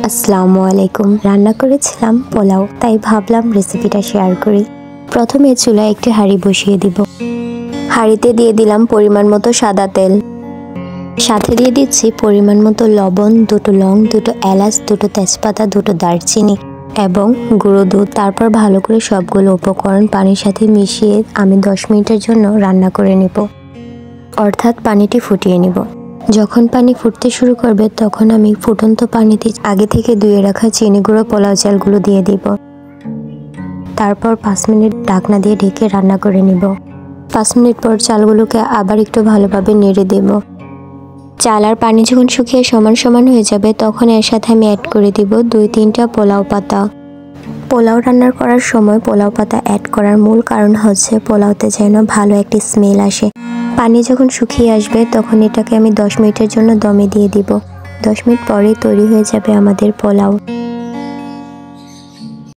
আসসালামু আলাইকুম। রান্না করেছিলাম পোলাও, তাই ভাবলাম রেসিপিটা শেয়ার করি। প্রথমে চুলায় একটি হাঁড়ি বসিয়ে দিব। হাঁড়িতে দিয়ে দিলাম পরিমাণ মতো সাদা তেল, সাথে দিয়ে দিচ্ছি পরিমাণ মতো লবণ, দুটো লং, দুটো এলাচ, দুটো তেজপাতা, দুটো দারচিনি এবং গুঁড়ো দুধ। তারপর ভালো করে সবগুলো উপকরণ পানির সাথে মিশিয়ে আমি 10 মিনিটের জন্য রান্না করে নেব, অর্থাৎ পানিটি ফুটিয়ে নেব। যখন পানি ফুটতে শুরু করবে তখন আমি ফুটন্ত পানিতে আগে থেকে ধুয়ে রাখা চিনি গুঁড়ো, পোলাও চালগুলো দিয়ে দিব। তারপর 5 মিনিট ঢাকনা দিয়ে ঢেকে রান্না করে নেব। 5 মিনিট পর চালগুলোকে আবার একটু ভালোভাবে নেড়ে দেব। চাল আর পানি যখন শুকিয়ে সমান সমান হয়ে যাবে তখন এর সাথে আমি অ্যাড করে দিব 2-3টা পোলাও পাতা। পোলাও রান্না করার সময় পোলাও পাতা অ্যাড করার মূল কারণ হচ্ছে পোলাওতে যেন ভালো একটি স্মেল আসে। পানি যখন শুকিয়ে আসবে তখন এটাকে আমি 10 মিনিটের জন্য দমে দিয়ে দিব। 10 মিনিট পরে তৈরি হয়ে যাবে আমাদের পোলাও।